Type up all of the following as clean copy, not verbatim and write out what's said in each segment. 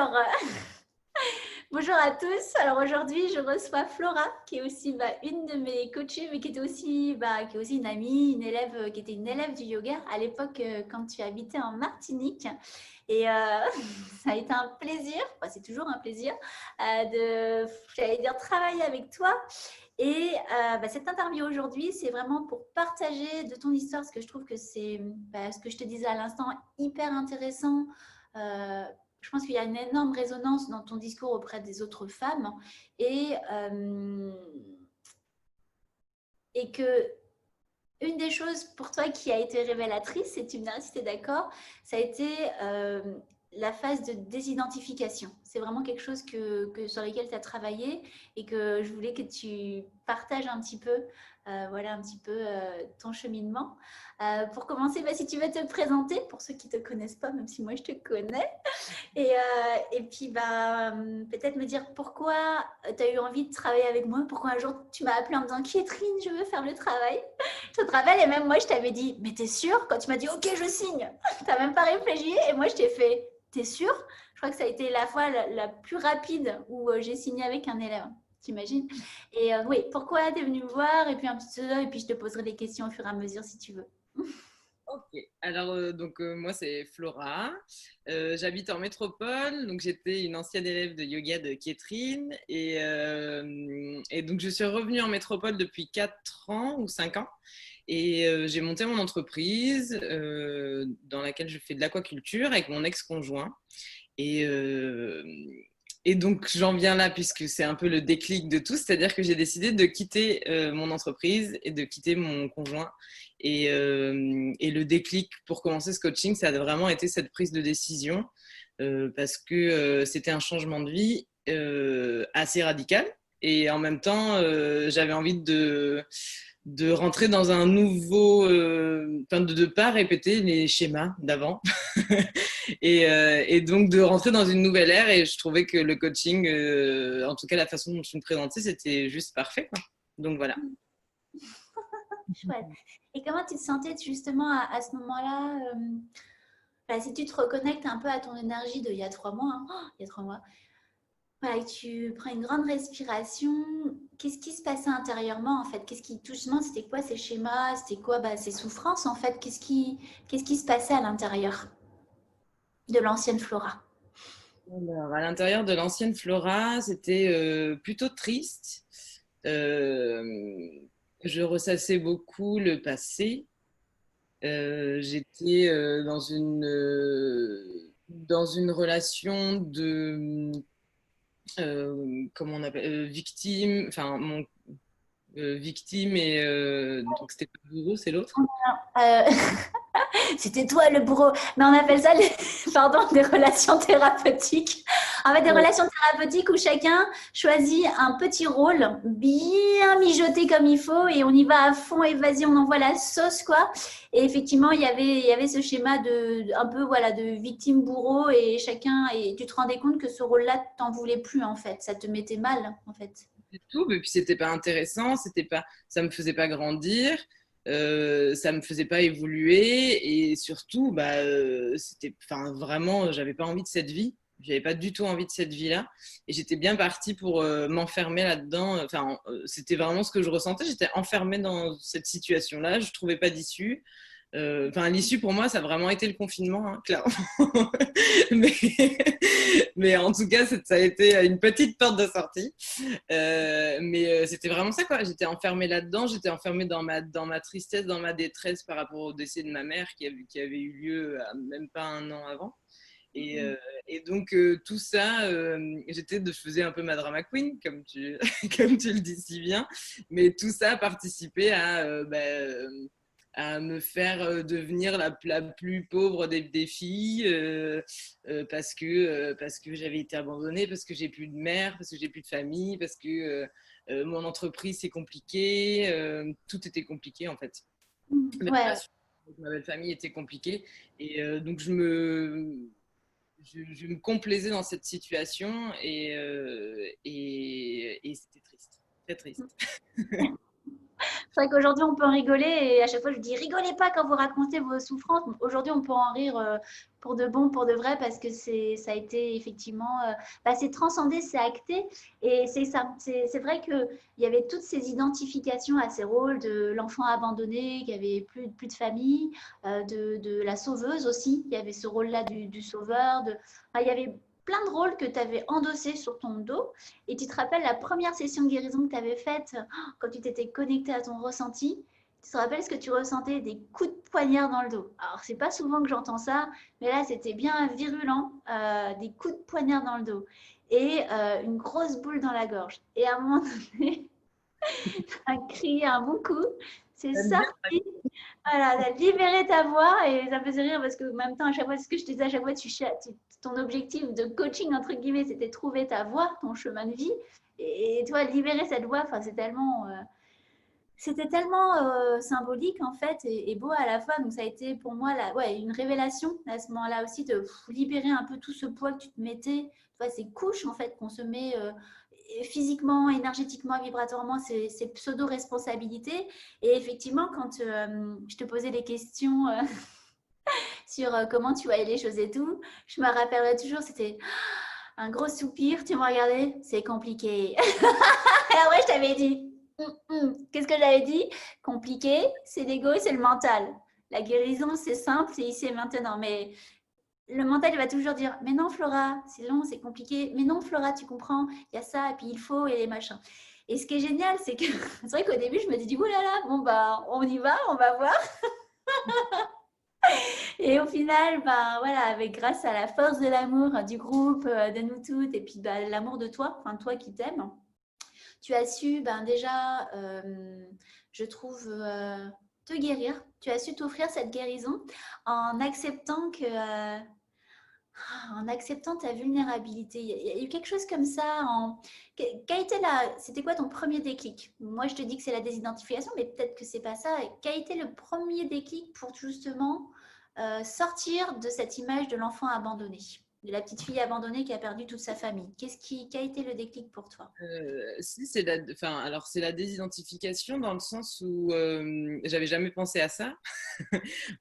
Alors, bonjour à tous. Alors aujourd'hui, je reçois Flora, qui est aussi une de mes coachées, mais qui était aussi, qui est aussi une amie, une élève, qui était une élève du yoga à l'époque quand tu habitais en Martinique. Et ça a été un plaisir, enfin, c'est toujours un plaisir, j'allais dire, travailler avec toi. Et cette interview aujourd'hui, c'est vraiment pour partager de ton histoire, parce que je trouve que c'est, ce que je te disais à l'instant, hyper intéressant. Je pense qu'il y a une énorme résonance dans ton discours auprès des autres femmes et que une des choses pour toi qui a été révélatrice, et tu me diras si tu es d'accord, ça a été la phase de désidentification. C'est vraiment quelque chose sur lequel tu as travaillé et que je voulais que tu partages un petit peu, ton cheminement. Pour commencer, si tu veux te présenter, pour ceux qui ne te connaissent pas, même si moi je te connais, et puis, peut-être me dire pourquoi tu as eu envie de travailler avec moi, pourquoi un jour tu m'as appelé en me disant Catherine, je veux faire le travail. Je te rappelle, et même moi, je t'avais dit, mais t'es sûre? Quand tu m'as dit, ok, je signe, t'as même pas réfléchi, et moi, je t'ai fait, t'es sûre? Je crois que ça a été la fois la plus rapide où j'ai signé avec un élève. T'imagines? Et oui, pourquoi t'es venue me voir, et puis un petit peu, et puis je te poserai des questions au fur et à mesure si tu veux. Ok, alors moi c'est Flora. J'habite en métropole, donc j'étais une ancienne élève de yoga de Catherine et donc je suis revenue en métropole depuis 4 ans ou 5 ans et j'ai monté mon entreprise dans laquelle je fais de l'aquaculture avec mon ex-conjoint et, euh, et donc j'en viens là puisque c'est un peu le déclic de tout, c'est-à-dire que j'ai décidé de quitter mon entreprise et de quitter mon conjoint. Et le déclic pour commencer ce coaching, ça a vraiment été cette prise de décision parce que c'était un changement de vie assez radical. Et en même temps, j'avais envie de rentrer dans un nouveau, de pas répéter les schémas d'avant. Et donc de rentrer dans une nouvelle ère. Et je trouvais que le coaching, en tout cas la façon dont tu me présentais, c'était juste parfait, quoi. Donc voilà. Chouette. Et comment tu te sentais justement à ce moment-là si tu te reconnectes un peu à ton énergie d'il y a 3 mois, hein, il y a 3 mois, voilà, que tu prends une grande respiration, qu'est-ce qui se passait intérieurement en fait? Qu'est-ce qui justement, c'était quoi ces schémas? C'était quoi ces souffrances en fait? Qu'est-ce qui se passait à l'intérieur de l'ancienne Flora? Alors, à l'intérieur de l'ancienne Flora, c'était plutôt triste. Euh, je ressassais beaucoup le passé. J'étais dans une relation de comment on appelle victime, enfin mon victime et donc c'était pas le bourreau, c'est l'autre. Euh, C'était toi le bourreau. Mais on appelle ça, pardon, des relations thérapeutiques. En fait, des Ouais. relations thérapeutiques où chacun choisit un petit rôle bien mijoté comme il faut et on y va à fond et vas-y, on envoie la sauce, quoi. Et effectivement, il y avait ce schéma un peu, voilà, de victime-bourreau et tu te rendais compte que ce rôle-là, t'en voulais plus, en fait. Ça te mettait mal, en fait. Du tout, mais puis c'était pas intéressant, ça me faisait pas grandir, ça me faisait pas évoluer et surtout, enfin vraiment, j'avais pas envie de cette vie, j'avais pas du tout envie de cette vie-là et j'étais bien partie pour m'enfermer là-dedans. Enfin, c'était vraiment ce que je ressentais, j'étais enfermée dans cette situation-là, je trouvais pas d'issue. Enfin, l'issue pour moi, ça a vraiment été le confinement, hein, clairement. mais, mais en tout cas, ça a été une petite porte de sortie. Mais c'était vraiment ça, quoi. J'étais enfermée là-dedans, j'étais enfermée dans ma tristesse, dans ma détresse par rapport au décès de ma mère qui avait eu lieu même pas un an avant. Et, euh, et donc, tout ça, je faisais un peu ma drama queen, comme tu le dis si bien, mais tout ça participait à me faire devenir la plus pauvre des filles parce que j'avais été abandonnée, parce que j'ai plus de mère, parce que j'ai plus de famille, parce que mon entreprise c'est compliqué, tout était compliqué en fait. Même Ouais, la ouais. suite avec ma belle famille était compliquée et donc je me complaisais dans cette situation et c'était triste, très triste. C'est vrai qu'aujourd'hui, on peut en rigoler et à chaque fois, je dis rigolez pas quand vous racontez vos souffrances. Aujourd'hui, on peut en rire pour de bon, pour de vrai, parce que ça a été effectivement, c'est transcendé, c'est acté. Et c'est ça. C'est vrai qu'il y avait toutes ces identifications à ces rôles de l'enfant abandonné, qui avait plus de famille, de la sauveuse aussi. Il y avait ce rôle-là du sauveur. Il y avait plein de rôles que tu avais endossés sur ton dos. Et tu te rappelles la première session de guérison que tu avais faite quand tu t'étais connecté à ton ressenti, tu te rappelles ce que tu ressentais, des coups de poignard dans le dos. Alors, c'est pas souvent que j'entends ça, mais là, c'était bien virulent, des coups de poignard dans le dos et une grosse boule dans la gorge. Et à un moment donné, tu as crié un bon coup, c'est J'aime bien. sorti, voilà, tu as libéré ta voix et ça me faisait rire parce que, en même temps, à chaque fois, ce que je te disais, à chaque fois, ton objectif de coaching, entre guillemets, c'était trouver ta voix, ton chemin de vie. Et toi, libérer cette voix, c'est tellement. C'était tellement symbolique en fait et beau à la fois. Donc ça a été pour moi une révélation à ce moment-là aussi de libérer un peu tout ce poids que tu te mettais, tu vois, ces couches en fait qu'on se met physiquement, énergétiquement, vibratoirement, ces pseudo-responsabilités. Et effectivement, quand je te posais des questions sur comment tu voyais les choses et tout, je me rappellerai toujours, c'était un gros soupir, tu me regardais, c'est compliqué. Et après, je t'avais dit, qu'est-ce que j'avais dit? Compliqué, c'est l'ego, c'est le mental. La guérison, c'est simple, c'est ici et maintenant. Mais le mental, il va toujours dire, mais non, Flora, c'est long, c'est compliqué. Mais non, Flora, tu comprends, il y a ça, et puis il faut, et les machins. Et ce qui est génial, c'est que c'est vrai qu'au début, je me dis, oulala, bon, bah, on y va, on va voir. Et au final, voilà, avec grâce à la force de l'amour du groupe, de nous toutes, et puis l'amour de toi, enfin toi qui t'aimes, tu as su déjà, je trouve, te guérir. Tu as su t'offrir cette guérison en acceptant en acceptant ta vulnérabilité. Il y a eu quelque chose comme ça. C'était quoi ton premier déclic? Moi, je te dis que c'est la désidentification, mais peut-être que c'est pas ça. Quel a été le premier déclic pour justement sortir de cette image de l'enfant abandonné, de la petite fille abandonnée qui a perdu toute sa famille? Qui a été le déclic pour toi? Si, alors c'est la désidentification dans le sens où j'avais jamais pensé à ça.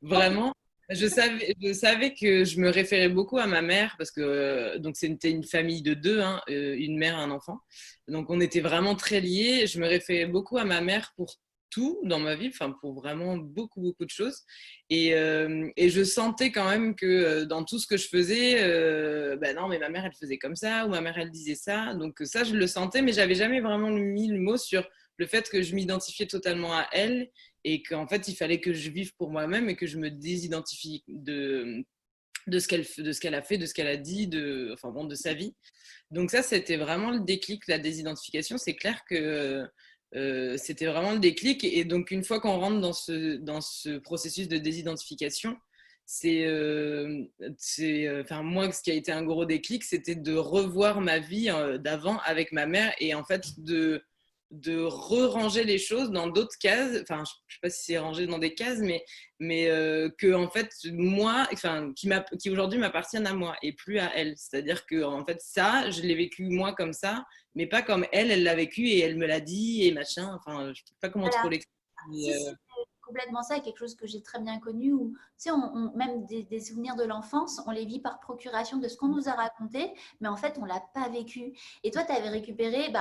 Vraiment. Je savais que je me référais beaucoup à ma mère parce que donc c'était une famille de deux, hein, une mère, un enfant. Donc on était vraiment très liés. Je me référais beaucoup à ma mère pour tout dans ma vie, enfin pour vraiment beaucoup de choses. Et je sentais quand même que dans tout ce que je faisais, ben non, mais ma mère elle faisait comme ça ou ma mère elle disait ça. Donc ça je le sentais, mais j'avais jamais vraiment mis le mot sur le fait que je m'identifiais totalement à elle et qu'en fait il fallait que je vive pour moi-même et que je me désidentifie de ce qu'elle a fait, de ce qu'elle a dit, enfin bon, de sa vie. Donc ça c'était vraiment le déclic, la désidentification. C'est clair que c'était vraiment le déclic et donc une fois qu'on rentre dans ce processus de désidentification, enfin moi ce qui a été un gros déclic c'était de revoir ma vie d'avant avec ma mère et en fait de re-ranger les choses dans d'autres cases. Enfin, je ne sais pas si c'est rangé dans des cases, mais que en fait, moi, enfin, qui aujourd'hui m'appartiennent à moi et plus à elle. C'est-à-dire que en fait, ça, je l'ai vécu moi comme ça, mais pas comme elle l'a vécu et elle me l'a dit et machin. Enfin, je ne sais pas comment trop Voilà. l'expliquer. Si, si, c'est complètement ça, quelque chose que j'ai très bien connu, où, tu sais, même des souvenirs de l'enfance, on les vit par procuration de ce qu'on nous a raconté, mais en fait, on ne l'a pas vécu. Et toi, tu avais récupéré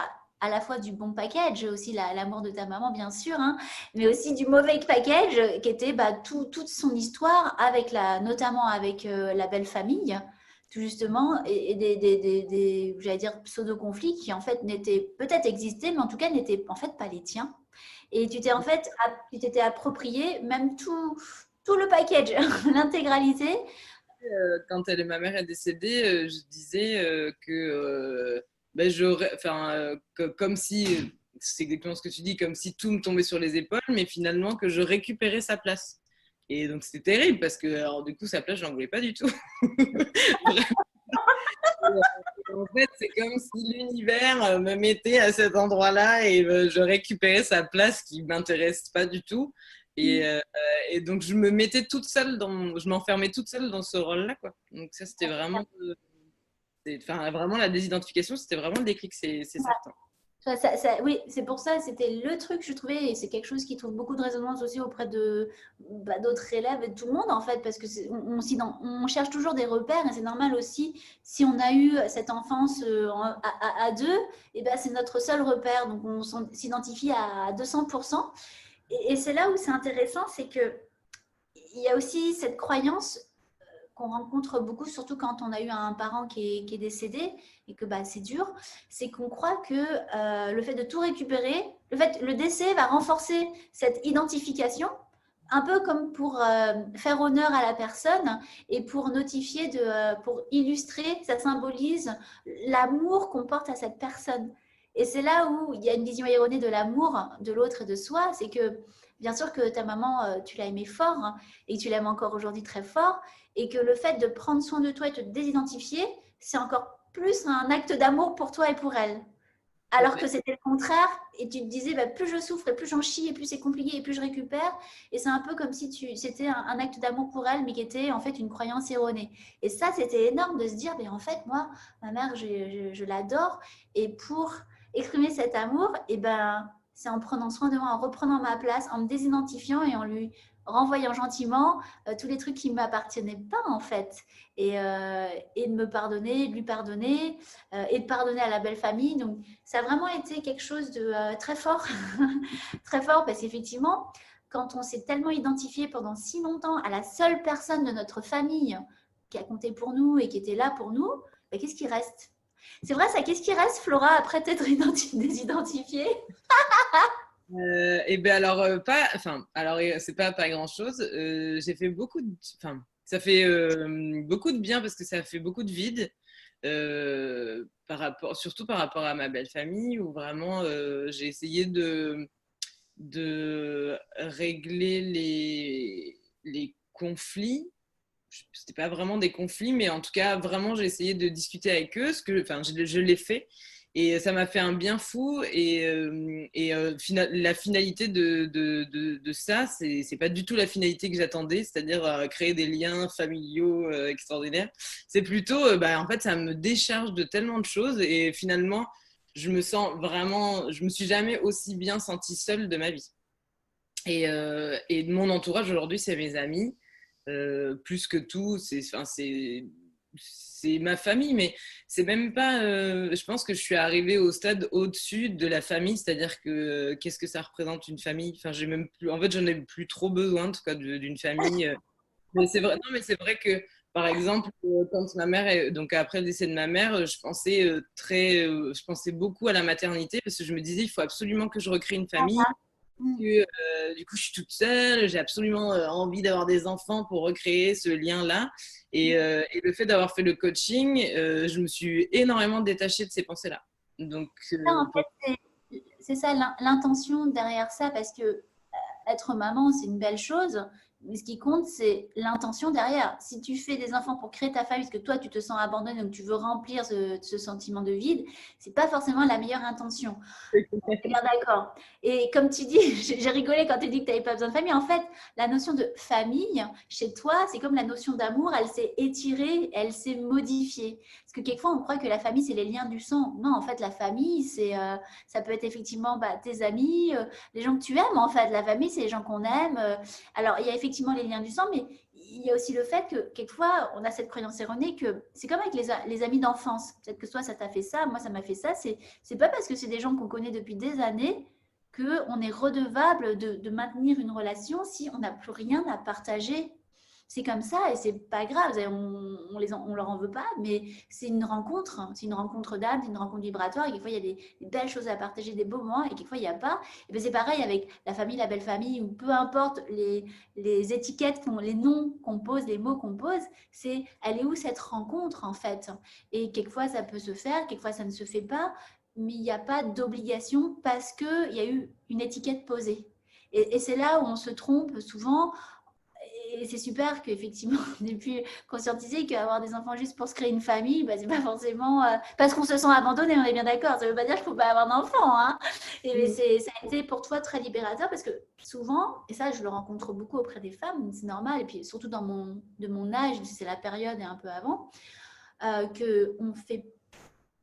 à la fois du bon package, aussi l'amour de ta maman, bien sûr, hein, mais aussi du mauvais package, qui était toute son histoire, notamment avec la belle famille, tout justement, et j'allais dire, pseudo-conflits qui, en fait, n'étaient peut-être existés, mais en tout cas, n'étaient en fait pas les tiens. Et tu t'étais approprié même tout le package, l'intégralité. Quand ma mère est décédée, je disais que ben, enfin, comme si, c'est exactement ce que tu dis, comme si tout me tombait sur les épaules, mais finalement que je récupérais sa place. Et donc c'était terrible parce que alors, du coup sa place je n'en voulais pas du tout. En fait c'est comme si l'univers me mettait à cet endroit-là et je récupérais sa place qui m'intéresse pas du tout. Et donc je me mettais toute seule je m'enfermais toute seule dans ce rôle-là quoi. Donc ça c'était vraiment, enfin vraiment la désidentification c'était vraiment le déclic c'est certain. Oui, c'est pour ça, c'était le truc, je trouvais, et c'est quelque chose qui trouve beaucoup de résonance aussi auprès de d'autres élèves et de tout le monde, en fait, parce que on cherche toujours des repères, et c'est normal aussi, si on a eu cette enfance à deux, et ben, c'est notre seul repère, donc on s'identifie à 200%. Et c'est là où c'est intéressant, c'est que il y a aussi cette croyance qu'on rencontre beaucoup, surtout quand on a eu un parent qui est décédé et que bah, c'est dur, c'est qu'on croit que le fait de tout récupérer, le décès va renforcer cette identification, un peu comme pour faire honneur à la personne et pour notifier, pour illustrer, ça symbolise l'amour qu'on porte à cette personne. Et c'est là où il y a une vision erronée de l'amour de l'autre et de soi, c'est que bien sûr que ta maman, tu l'as aimée fort, hein, et que tu l'aimes encore aujourd'hui très fort, et que le fait de prendre soin de toi et de te désidentifier, c'est encore plus un acte d'amour pour toi et pour elle. Tout à Alors que fait. c'était le contraire, et tu te disais, bah, plus je souffre et plus j'en chie et plus c'est compliqué et plus je récupère. Et c'est un peu comme si c'était un acte d'amour pour elle, mais qui était en fait une croyance erronée. Et ça, c'était énorme de se dire, mais en fait, moi, ma mère, je l'adore. Et pour exprimer cet amour, et ben, c'est en prenant soin de moi, en reprenant ma place, en me désidentifiant et en lui renvoyant gentiment tous les trucs qui ne m'appartenaient pas en fait. Et de me pardonner, de lui pardonner, et de pardonner à la belle famille. Donc, ça a vraiment été quelque chose de très fort, très fort, parce qu'effectivement, quand on s'est tellement identifié pendant si longtemps à la seule personne de notre famille qui a compté pour nous et qui était là pour nous, bah, qu'est-ce qui reste? C'est vrai, ça, qu'est-ce qui reste, Flora, après t'être désidentifiée? Et ben alors pas, enfin alors c'est pas grand-chose. J'ai fait enfin ça fait beaucoup de bien parce que ça fait beaucoup de vide surtout par rapport à ma belle famille où vraiment j'ai essayé de régler les conflits. C'était pas vraiment des conflits, mais en tout cas, vraiment, j'ai essayé de discuter avec eux, enfin, je l'ai fait. Et ça m'a fait un bien fou. La finalité de ça, c'est pas du tout la finalité que j'attendais, c'est-à-dire créer des liens familiaux extraordinaires. C'est plutôt, en fait, ça me décharge de tellement de choses. Et finalement, je me suis jamais aussi bien sentie seule de ma vie. Et de mon entourage aujourd'hui, c'est mes amis. Plus que tout, enfin, c'est ma famille, mais c'est même pas. Je pense que je suis arrivée au stade au-dessus de la famille, c'est-à-dire que qu'est-ce que ça représente une famille? Enfin, j'ai même plus. En fait, j'en ai plus trop besoin, en tout cas, d'une famille. Mais c'est vrai. Non, mais c'est vrai que, par exemple, quand donc après le décès de ma mère, je pensais beaucoup à la maternité parce que je me disais, il faut absolument que je recrée une famille que, du coup, je suis toute seule, j'ai absolument envie d'avoir des enfants pour recréer ce lien-là. Et le fait d'avoir fait le coaching, je me suis énormément détachée de ces pensées-là. Donc, Ça, en fait, c'est ça l'intention derrière ça, parce que être maman, c'est une belle chose, mais ce qui compte, c'est l'intention derrière. Si tu fais des enfants pour créer ta famille, parce que toi, tu te sens abandonné, donc tu veux remplir ce sentiment de vide, c'est pas forcément la meilleure intention. Bien d'accord. Et comme tu dis, j'ai rigolé quand tu dis que tu n'avais pas besoin de famille. En fait, la notion de famille, chez toi, c'est comme la notion d'amour, elle s'est étirée, elle s'est modifiée. Parce que quelquefois, on croit que la famille, c'est les liens du sang. Non, en fait, la famille, ça peut être effectivement tes amis, les gens que tu aimes. En fait, la famille, c'est les gens qu'on aime. Alors, il y a effectivement les liens du sang, mais il y a aussi le fait que quelquefois, on a cette croyance erronée que c'est comme avec les amis d'enfance. Peut-être que toi, ça t'a fait ça, moi, ça m'a fait ça. C'est pas parce que c'est des gens qu'on connaît depuis des années qu'on est redevable de maintenir une relation si on n'a plus rien à partager. C'est comme ça et c'est pas grave, on leur en veut pas, mais c'est une rencontre, hein. C'est une rencontre d'âme, c'est une rencontre vibratoire, et quelquefois il y a des belles choses à partager, des beaux moments, et quelquefois il n'y a pas. Et bien c'est pareil avec la famille, la belle famille, ou peu importe les étiquettes, les noms qu'on pose, les mots qu'on pose, c'est elle est où cette rencontre en fait. Et quelquefois ça peut se faire, quelquefois ça ne se fait pas, mais il n'y a pas d'obligation parce qu'il y a eu une étiquette posée. Et c'est là où on se trompe souvent. Et c'est super qu'effectivement, on ait pu conscientiser qu'avoir des enfants juste pour se créer une famille, bah, c'est pas forcément parce qu'on se sent abandonné, on est bien d'accord. Ça veut pas dire qu'il faut pas avoir d'enfants, hein. Et ça a été pour toi très libérateur parce que souvent, et ça je le rencontre beaucoup auprès des femmes, c'est normal, et puis surtout de mon âge, c'est la période et un peu avant, qu'on fait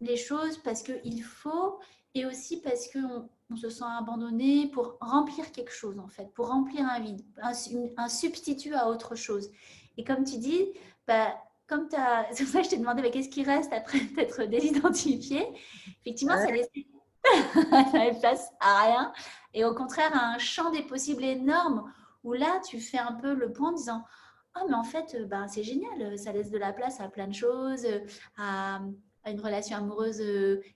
les choses parce qu'il faut, et aussi parce qu'on se sent abandonné pour remplir quelque chose, en fait, pour remplir un vide, un substitut à autre chose. Et comme tu dis, bah, comme c'est pour ça que je t'ai demandé bah, qu'est-ce qui reste après t'être désidentifié. Effectivement, ça laisse place à rien. Et au contraire, à un champ des possibles énorme où là, tu fais un peu le point en disant oh, mais en fait, ben, c'est génial, ça laisse de la place à plein de choses, à, à une relation amoureuse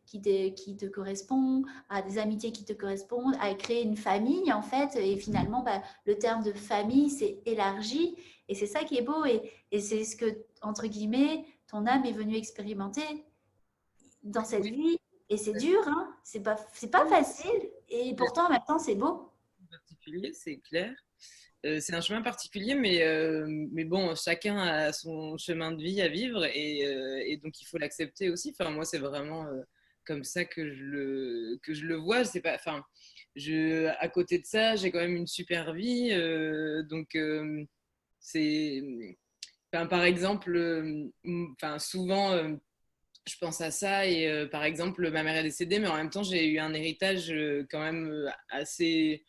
qui te correspond, à des amitiés qui te correspondent, à créer une famille en fait. Et finalement, bah, le terme de famille s'est élargi et c'est ça qui est beau et c'est ce que, entre guillemets, ton âme est venue expérimenter dans cette Oui, vie. Et c'est dur, hein, c'est pas facile et pourtant en même temps c'est beau. particulier, c'est clair. C'est un chemin particulier, mais bon, chacun a son chemin de vie à vivre et donc il faut l'accepter aussi. Enfin, moi, c'est vraiment comme ça que je le vois. C'est pas, enfin, à côté de ça, j'ai quand même une super vie. Donc, c'est, enfin, par exemple, enfin, souvent, je pense à ça et par exemple, ma mère est décédée, mais en même temps, j'ai eu un héritage quand même assez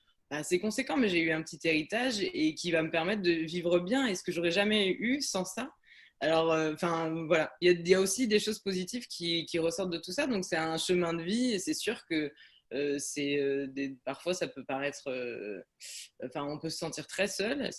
conséquent, mais j'ai eu un petit héritage et qui va me permettre de vivre bien et ce que j'aurais jamais eu sans ça. Alors, enfin, voilà, il y a aussi des choses positives qui ressortent de tout ça, donc c'est un chemin de vie et c'est sûr que parfois ça peut paraître, enfin, on peut se sentir très seul,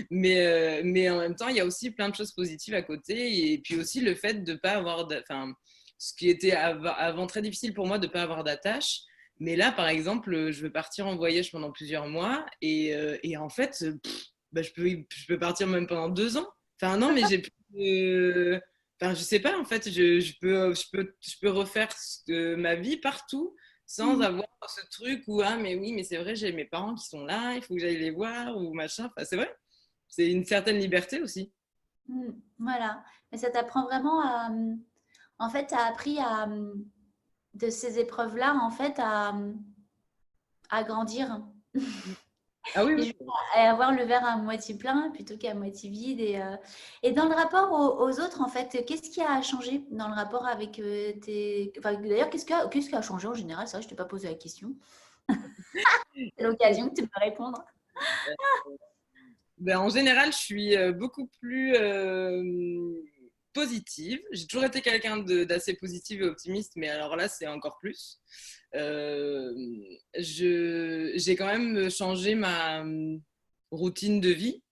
mais en même temps, il y a aussi plein de choses positives à côté et puis aussi le fait de pas avoir, enfin, ce qui était avant très difficile pour moi de pas avoir d'attache. Mais là, par exemple, je veux partir en voyage pendant plusieurs mois et en fait, bah, je peux partir même pendant 2 ans. Enfin, non, mais j'ai plus enfin, je sais pas, en fait, je peux refaire ma vie partout sans avoir ce truc où, ah, mais oui, mais c'est vrai, j'ai mes parents qui sont là, il faut que j'aille les voir ou machin. Enfin, c'est vrai, c'est une certaine liberté aussi. Voilà, mais ça t'apprend vraiment à, en fait, tu as appris à, de ces épreuves-là, en fait, à grandir. Ah oui, Et oui. à avoir le verre à moitié plein plutôt qu'à moitié vide. Et dans le rapport aux autres, en fait, qu'est-ce qui a changé dans le rapport avec tes... Enfin, d'ailleurs, qu'est-ce qui a changé en général? Ça, je ne t'ai pas posé la question. C'est l'occasion que tu peux répondre. Ben, en général, je suis beaucoup plus positive. J'ai toujours été quelqu'un d'assez positive et optimiste, mais alors là, c'est encore plus. Euh, j'ai quand même changé ma routine de vie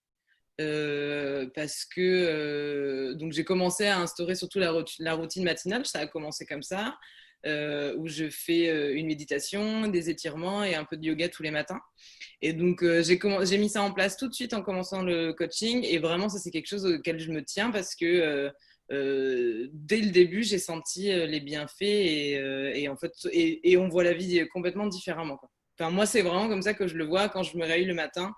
parce que donc j'ai commencé à instaurer surtout la routine matinale. Ça a commencé comme ça, où je fais une méditation, des étirements et un peu de yoga tous les matins. Et donc, j'ai mis ça en place tout de suite en commençant le coaching. Et vraiment, ça, c'est quelque chose auquel je me tiens parce que dès le début, j'ai senti les bienfaits et en fait, et on voit la vie complètement différemment, quoi. Enfin, moi, c'est vraiment comme ça que je le vois. Quand je me réveille le matin,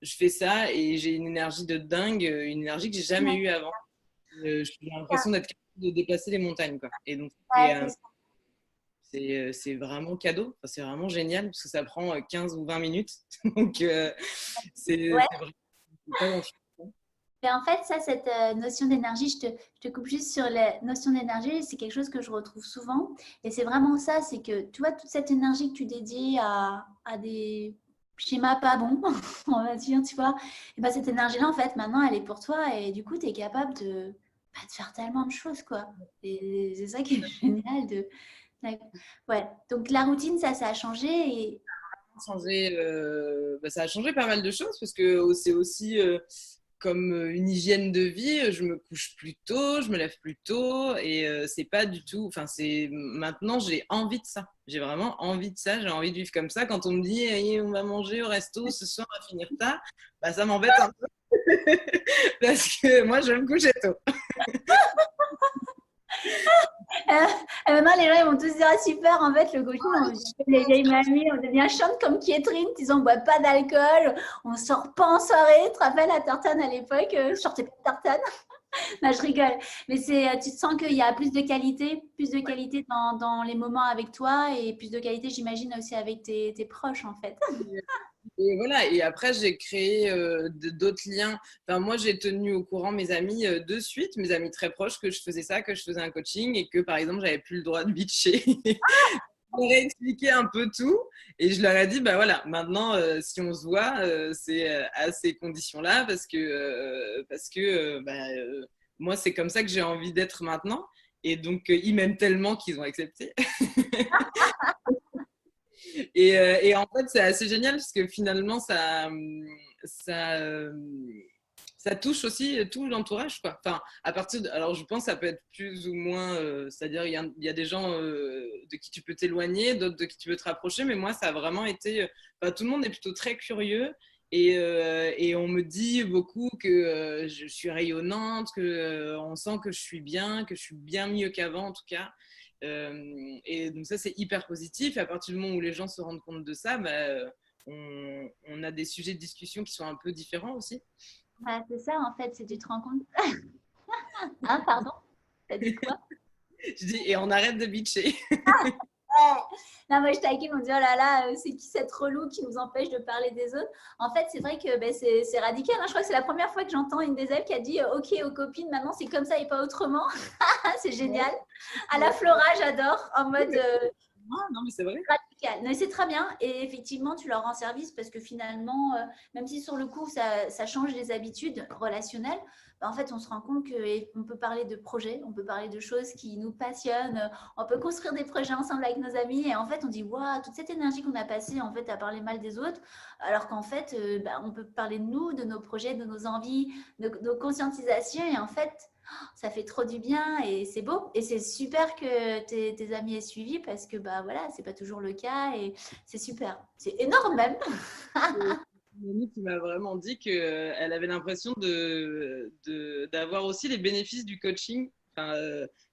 je fais ça et j'ai une énergie de dingue, une énergie que j'ai jamais Ouais, eue avant. J'ai l'impression d'être capable de déplacer les montagnes, quoi. Et donc, ouais, c'est ça. c'est vraiment cadeau. Enfin, c'est vraiment génial parce que ça prend 15 ou 20 minutes. Donc, Ouais. c'est vraiment pas grand-chose. Mais en fait, ça, cette notion d'énergie, je te coupe juste sur la notion d'énergie, c'est quelque chose que je retrouve souvent. Et c'est vraiment ça, c'est que tu vois, toute cette énergie que tu dédies à des schémas pas bons, on va dire, tu vois, et ben, cette énergie-là, en fait, maintenant, elle est pour toi et du coup, tu es capable de faire tellement de choses, quoi. Et c'est ça qui est génial. Ouais, donc la routine, ça a changé et Ça a changé pas mal de choses parce que c'est aussi comme une hygiène de vie. Je me couche plus tôt, je me lève plus tôt et c'est pas du tout. Enfin, c'est maintenant j'ai envie de ça. J'ai vraiment envie de ça. J'ai envie de vivre comme ça. Quand on me dit hey, on va manger au resto ce soir à finir tard, bah, ça m'embête un peu parce que moi je vais me coucher tôt. maintenant, les gens ils vont tous dire ah, super, en fait, le coaching, on devient les vieilles mamies, on devient chante comme Kietrine, disant on boit pas d'alcool, on sort pas en soirée. Tu te rappelles la tartane à l'époque je sortais pas de tartane. Non, je rigole. Mais tu te sens qu'il y a plus de qualité dans les moments avec toi et plus de qualité, j'imagine, aussi avec tes proches, en fait. Et voilà, et après j'ai créé d'autres liens. Enfin, moi j'ai tenu au courant mes amis de suite, mes amis très proches, que je faisais ça, que je faisais un coaching et que par exemple j'avais plus le droit de bitcher. leur ai expliqué un peu tout et je leur ai dit, bah voilà, maintenant, si on se voit, c'est à ces conditions-là parce que moi, c'est comme ça que j'ai envie d'être maintenant. Et donc, ils m'aiment tellement qu'ils ont accepté. Et en fait, c'est assez génial parce que finalement, ça, ça touche aussi tout l'entourage, quoi. Enfin, alors, je pense que ça peut être plus ou moins, c'est-à-dire, il y a des gens de qui tu peux t'éloigner, d'autres de qui tu peux te rapprocher, mais moi, ça a vraiment été. Tout le monde est plutôt très curieux. Et on me dit beaucoup que je suis rayonnante, que on sent que je suis bien, que je suis bien mieux qu'avant en tout cas. Et donc ça, c'est hyper positif. Et à partir du moment où les gens se rendent compte de ça, on a des sujets de discussion qui sont un peu différents aussi. Ouais, c'est ça, en fait, c'est tu te rends compte. Hein, pardon? T'as dit quoi? Je dis, et on arrête de bitcher. Ouais. Non, moi je taquine, on dit oh là là, c'est qui cette relou qui nous empêche de parler des autres? En fait, c'est vrai que ben, c'est radical, hein. Je crois que c'est la première fois que j'entends une des élèves qui a dit ok aux copines, maintenant c'est comme ça et pas autrement. C'est génial. À la Flora, j'adore, en mode Ah, non, mais c'est vrai. radical. Mais c'est très bien. Et effectivement, tu leur rends service parce que finalement, même si sur le coup, ça change les habitudes relationnelles, ben, en fait, on se rend compte qu'on peut parler de projets, on peut parler de choses qui nous passionnent, on peut construire des projets ensemble avec nos amis. Et en fait, on dit, waouh, toute cette énergie qu'on a passée en fait, à parler mal des autres, alors qu'en fait, ben, on peut parler de nous, de nos projets, de nos envies, de nos conscientisations. Et en fait, ça fait trop du bien et c'est beau. Et c'est super que tes amis aient suivi parce que bah voilà, c'est pas toujours le cas et c'est super. C'est énorme même. Une amie qui m'a vraiment dit qu'elle avait l'impression d'avoir aussi les bénéfices du coaching, enfin,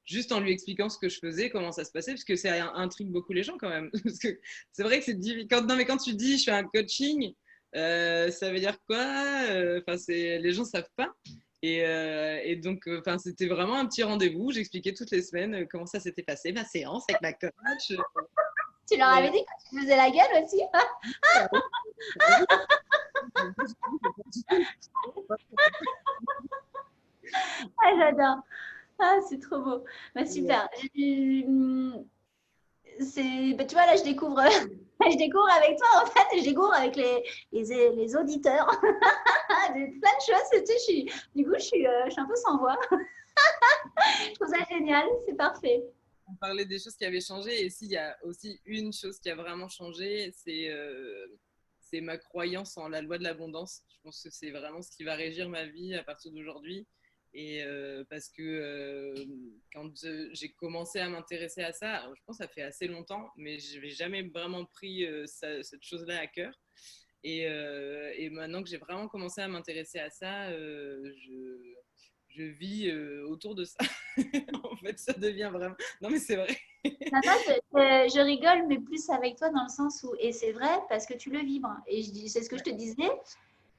juste en lui expliquant ce que je faisais, comment ça se passait, parce que ça intrigue beaucoup les gens quand même. Parce que c'est vrai que c'est difficile. Non, mais quand tu dis je fais un coaching, ça veut dire quoi? Enfin, les gens savent pas. Et donc, c'était vraiment un petit rendez-vous. J'expliquais toutes les semaines comment ça s'était passé, ma séance avec ma coach. Tu leur avais dit quand tu faisais la gueule aussi. Ah, j'adore. Ah, c'est trop beau. Bah, super. Bah, tu vois, là, je découvre, je découvre avec toi, en fait, et je découvre avec les auditeurs plein de choses. Tu sais, du coup, je suis un peu sans voix. Je trouve ça génial, c'est parfait. On parlait des choses qui avaient changé. Et s'il y a aussi une chose qui a vraiment changé, c'est ma croyance en la loi de l'abondance. Je pense que c'est vraiment ce qui va régir ma vie à partir d'aujourd'hui. Et parce que quand j'ai commencé à m'intéresser à ça, je pense que ça fait assez longtemps, mais je n'avais jamais vraiment pris cette chose-là à cœur. Et maintenant que j'ai vraiment commencé à m'intéresser à ça, je vis autour de ça. En fait, ça devient vraiment. Non, mais c'est vrai. Maintenant, je rigole, mais plus avec toi dans le sens où, et c'est vrai parce que tu le vibres. Et c'est ce que je te disais,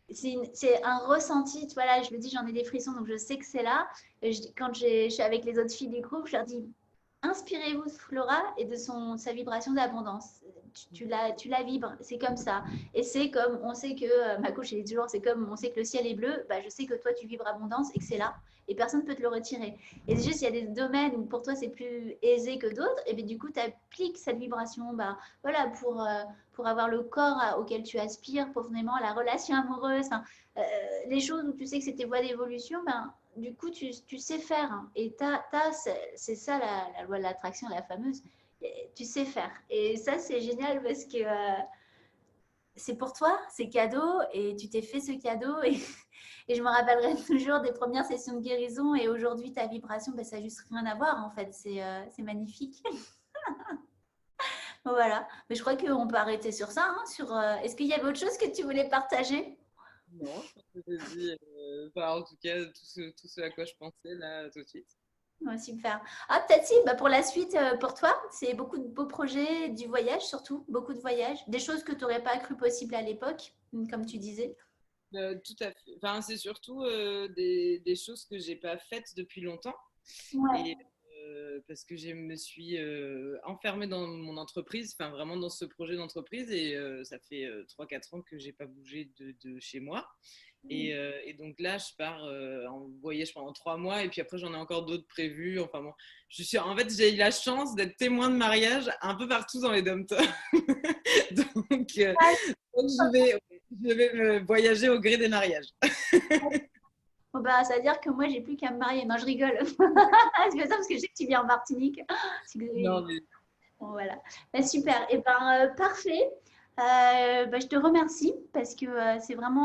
c'est un ressenti. Tu vois, là, je le dis, j'en ai des frissons, donc je sais que c'est là. Quand je suis avec les autres filles du groupe, je leur dis, inspirez-vous de Flora et de sa vibration d'abondance. Tu la vibres, c'est comme ça. Et c'est comme, on sait que, ma coach, elle dit toujours, c'est comme, on sait que le ciel est bleu, bah, je sais que toi, tu vibres abondance et que c'est là. Et personne ne peut te le retirer. Et c'est juste, il y a des domaines où pour toi, c'est plus aisé que d'autres. Et bien, du coup, tu appliques cette vibration bah, voilà, pour avoir le corps auquel tu aspires, profondément, la relation amoureuse, enfin, les choses où tu sais que c'est tes voies d'évolution, ben, du coup, tu sais faire. Hein. Et c'est ça la loi de l'attraction, la fameuse. Tu sais faire. Et ça, c'est génial parce que c'est pour toi, c'est cadeau, et tu t'es fait ce cadeau. Et je me rappellerai toujours des premières sessions de guérison. Et aujourd'hui, ta vibration, ben, ça n'a juste rien à voir, en fait. C'est magnifique. Voilà. Mais je crois qu'on peut arrêter sur ça. Hein, est-ce qu'il y avait autre chose que tu voulais partager? Non, je pense que j'ai dit, en tout cas, tout ce à quoi je pensais là tout de suite. Ouais, super. Ah, peut-être si, bah, pour la suite, pour toi, c'est beaucoup de beaux projets, du voyage surtout, beaucoup de voyages, des choses que tu n'aurais pas cru possible à l'époque, comme tu disais. Tout à fait. Enfin, c'est surtout des choses que j'ai pas faites depuis longtemps. Et, Ouais. parce que je me suis enfermée dans mon entreprise, enfin vraiment dans ce projet d'entreprise, et ça fait 3-4 ans que j'ai pas bougé de chez moi. Et donc là, je pars en voyage pendant 3 mois, et puis après, j'en ai encore d'autres prévus. Enfin bon, en fait, j'ai eu la chance d'être témoin de mariage un peu partout dans les dom-toms. donc, donc je vais voyager au gré des mariages. Bon, bah, ça veut dire que moi, j'ai plus qu'à me marier. Non, je rigole. C'est pas ça parce que je sais que tu viens en Martinique. Non, mais Bon, voilà. Bah, super. Et ben, parfait. Bah, je te remercie parce que c'est vraiment